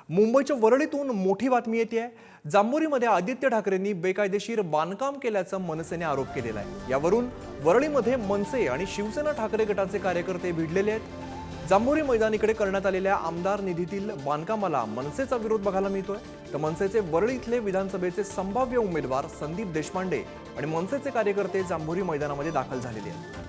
मुंबईच्या वरळीतून मोठी बातमी येते आहे। जांभोरीमध्ये आदित्य ठाकरेंनी बेकायदेशीर बांधकाम केल्याचा मनसेने आरोप केलेला आहे। यावरून वरळीमध्ये मनसे आणि शिवसेना ठाकरे गटाचे कार्यकर्ते भिडलेले आहेत। जांभोरी मैदानीकडे करण्यात आलेल्या आमदार निधीतील बांधकामाला मनसेचा विरोध बघायला मिळतोय। तर मनसेचे वरळी इथले विधानसभेचे संभाव्य उमेदवार संदीप देशपांडे आणि मनसेचे कार्यकर्ते जांभोरी मैदानामध्ये दाखल झालेले आहेत।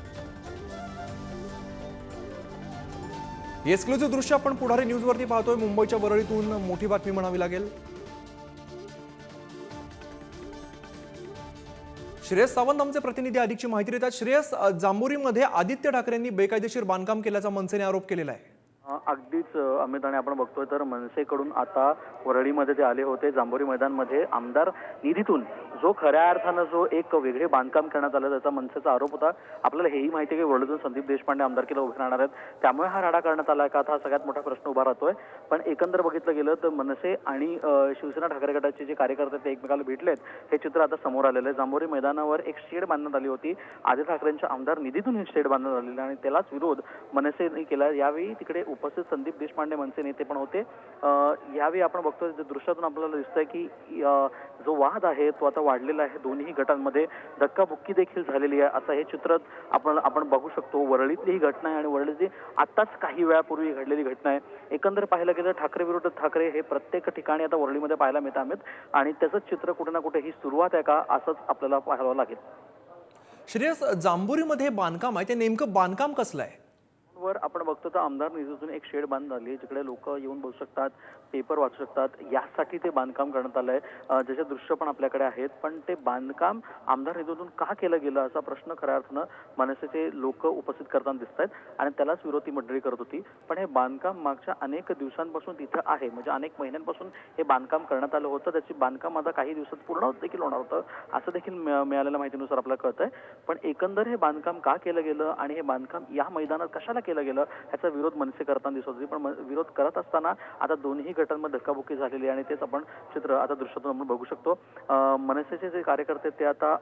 एक्सक्लुझिव्ह दृश्य आपण पुढारी न्यूजवरती पाहतोय। मुंबईच्या वरळीतून मोठी बातमी म्हणावी लागेल। श्रेयस सावंत आमचे प्रतिनिधी अधिकची माहिती देतात। श्रेयस, जांभोरीमध्ये आदित्य ठाकरेंनी बेकायदेशीर बांधकाम केल्याचा मनसेने आरोप केलेला आहे। अगदीच अमित, आणि आपण बघतोय तर मनसेकडून आता वरळीमध्ये ते आले होते। जांभोरी मैदानमध्ये आमदार निधीतून जो खऱ्या अर्थानं जो एक वेगळे बांधकाम करण्यात आलं त्याचा मनसेचा आरोप होता। आपल्याला हेही माहिती आहे की वरळीतून संदीप देशपांडे आमदारकीला उभे राहणार आहेत, त्यामुळे हा राडा करण्यात आला का, हा सगळ्यात मोठा प्रश्न उभा राहतोय। पण एकंदर बघितलं गेलं तर मनसे आणि शिवसेना ठाकरे गटाचे जे कार्यकर्ते ते एकमेकाला भेटलेत हे चित्र आता समोर आलेलं आहे। जांभोरी मैदानावर एक शेड बांधण्यात आली होती। आदित्य ठाकरेंच्या आमदार निधीतून हे शेड बांधण्यात आलेलं आणि त्यालाच विरोध मनसेने केला। यावेळी तिकडे उपस्थित संदीप देशपांडे मनसे नेते पण होते। यावेळी आपण बघतोय दृश्यातून आपल्याला दिसतंय की जो वाद आहे तो आता वाढलेला आहे। दोन्ही गटांमध्ये धक्काबुक्की देखील झालेली आहे असं हे चित्र आपण बघू शकतो। वरळीतली ही घटना आहे आणि वरळीतली आताच काही वेळापूर्वी घडलेली घटना आहे। एकंदर पाहायला गेलं ठाकरे विरुद्ध ठाकरे हे प्रत्येक ठिकाणी आता वरळीमध्ये पाहायला मिळत आहेत आणि त्याचं चित्र कुठे ना कुठे ही सुरुवात आहे का असंच आपल्याला पाहावं लागेल। श्रेयस, जांभोरीमध्ये बांधकाम आहे ते नेमकं बांधकाम कसलं आहे? वर आपण बघतो तर आमदार निधीतून एक शेड बांधण्यात आली जिकडे लोक येऊन बसू शकतात, पेपर वाचू शकतात, यासाठी ते बांधकाम करण्यात आलंय। ज्याचे दृश्य पण आपल्याकडे आहेत, पण ते बांधकाम आमदार निधीतून का केलं गेलं असा प्रश्न खऱ्या अर्थानं मनसेचे लोक उपस्थित करताना दिसत आहेत आणि त्यालाच विरोधी मंडळी करत होती। पण हे बांधकाम मागच्या अनेक दिवसांपासून तिथं आहे, म्हणजे अनेक महिन्यांपासून हे बांधकाम करण्यात आलं होतं। त्याची बांधकाम आता काही दिवसात पूर्ण देखील होणार होतं असं देखील मिळालेल्या माहितीनुसार आपल्याला कळतंय। पण एकंदर हे बांधकाम का केलं गेलं आणि हे बांधकाम या मैदानात कशाला केलं गेलं ह्याचा विरोध मनसे करताना दिसत होती। पण विरोध करत असताना आता दोन्ही गटांमध्ये धक्काबुक्की झालेली आणि तेच आपण चित्र आता दृश्यातून आपण बघू शकतो। मनसेचे जे कार्यकर्ते ते आता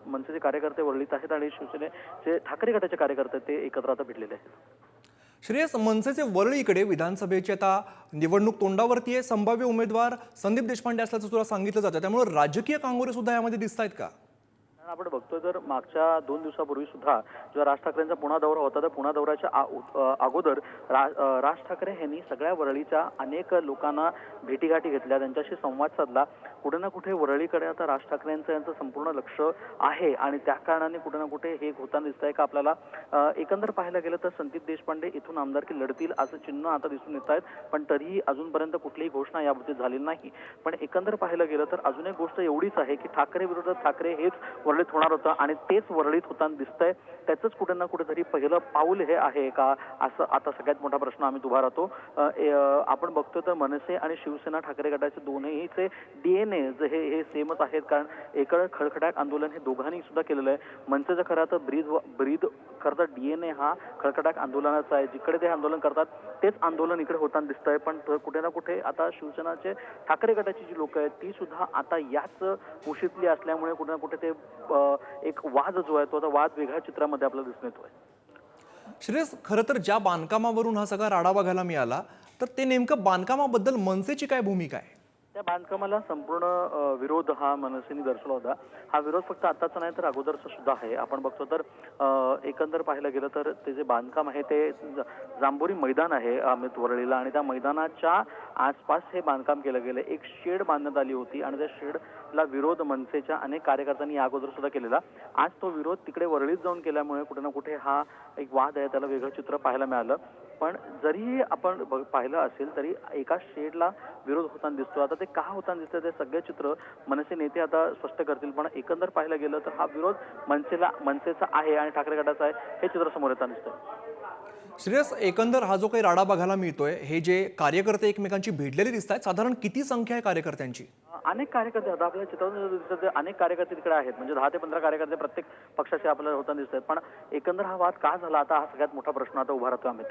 मनसेचे कार्यकर्ते वरळीत आहेत आणि शिवसेनेचे ठाकरे गटाचे कार्यकर्ते ते एकत्र आता भिडलेले आहेत। श्रेयस, मनसेचे वरळीकडे विधानसभेची आता निवडणूक तोंडावरती आहे। संभाव्य उमेदवार संदीप देशपांडे असल्याचं तुला सांगितलं जातं, त्यामुळे राजकीय कांगोरे सुद्धा यामध्ये दिसत आहेत का? आपण बघतोय तर मागच्या 2 दिवसापूर्वी सुद्धा जेव्हा राज ठाकरेंचा पुणा दौरा होता तर पुणा दौऱ्याच्या अगोदर राज ठाकरे यांनी सगळ्या वरळीच्या अनेक लोकांना भेटीगाठी घेतल्या, त्यांच्याशी संवाद साधला। कुठे ना कुठे वरळीकडे आता राज ठाकरेंचं संपूर्ण लक्ष आहे आणि त्या कारणाने कुठे ना कुठे हे होताना दिसतंय का आपल्याला। एकंदर पाहायला गेलं तर संदीप देशपांडे इथून आमदारकी लढतील असं चिन्ह आता दिसून येत आहेत, पण तरीही अजूनपर्यंत कुठलीही घोषणा याबाबतीत झालेली नाही। पण एकंदर पाहायला गेलं तर अजून एक गोष्ट एवढीच आहे की ठाकरे विरुद्ध ठाकरे हेच वरळीत होणार होतं आणि तेच वरळीत होताना दिसतंय। त्याचंच कुठे ना कुठेतरी पहिलं पाऊल हे आहे का असं आता सगळ्यात मोठा प्रश्न आम्ही उभा राहतो। आपण बघतो तर मनसे आणि शिवसेना ठाकरे गटाचे दोन्हीचे DNA हे सेमच आहेत, कारण एकडे खळखळाट आंदोलन हे दोघांनी सुद्धा केलेलं आहे। मनसेचं खरं तर ब्रीद खरं तर DNA हा खळखळाट आंदोलनाचा आहे। जिकडे ते आंदोलन करतात तेच आंदोलन इकडे होताना दिसतंय। पण कुठे ना कुठे आता शिवसेनाचे ठाकरे गटाची जी लोक आहेत ती सुद्धा आता याच कुशीतली असल्यामुळे कुठे ना कुठे ते एक वाद जो आहे तो आता वाद वेगळ्या चित्रामध्ये आपल्याला दिसून येतोय। श्रेयस, खरं तर ज्या बांधकामावरून हा सगळा राडा बघायला मिळाला, तर ते नेमकं बांधकामाबद्दल मनसेची काय भूमिका आहे? त्या बांधकामाला संपूर्ण विरोध हा मनसेने दर्शवला होता। हा विरोध फक्त आताचा नाही तर अगोदरचा सुद्धा आहे। आपण बघतो तर एकंदर पाहायला गेलं तर ते जे बांधकाम आहे ते जांभोरी मैदान आहे अमित वरळीला, आणि त्या मैदानाच्या आसपास हे बांधकाम केलं गेलं। एक शेड बांधण्यात आली होती आणि त्या शेडला विरोध मनसेच्या अनेक कार्यकर्त्यांनी या अगोदर सुद्धा केलेला। आज तो विरोध तिकडे वरळीत जाऊन केल्यामुळे कुठे ना कुठे हा एक वाद आहे त्याला वेगळं चित्र पाहायला मिळालं। पण जरी आपण पाहिलं असेल तरी एका शेडला विरोध होताना दिसतो। आता ते का होताना दिसतं ते सगळे चित्र मनसे नेते आता स्पष्ट करतील, पण एकंदर पाहायला गेलं तर हा विरोध मनसेचा आहे आणि ठाकरे गटाचा आहे हे चित्र समोर येताना दिसतं। श्रेयस, एकंदर हा जो काही राडा बघायला मिळतोय, हे जे कार्यकर्ते एकमेकांची भेटलेली दिसत आहेत, साधारण किती संख्या आहे कार्यकर्त्यांची? अनेक कार्यकर्ते आता आपल्या चित्रातून दिसत अनेक कार्यकर्ते तिकडे आहेत, म्हणजे 10 ते 15 कार्यकर्ते प्रत्येक पक्षाचे आपल्याला होताना दिसत आहेत। पण एकंदर हा वाद का झाला आता हा सगळ्यात मोठा प्रश्न आता उभा राहतो अमित।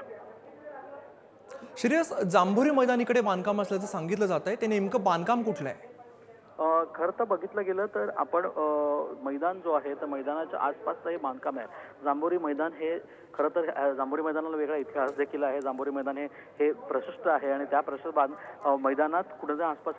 श्रेयस, जांभोरी मैदानीकडे बांधकाम असल्याचं सांगितलं जात आहे, ते नेमकं बांधकाम कुठलं आहे? खरं तर बघितलं गेलं तर आपण मैदान जो आहे तर मैदानाच्या आसपासचं हे बांधकाम आहे. जांभोरी मैदान हे खरं तर जांभोरी मैदानाला वेगळा इतिहास देखील आहे. जांभोरी मैदान हे प्रशस्त आहे आणि त्या मैदानात कुठे आसपास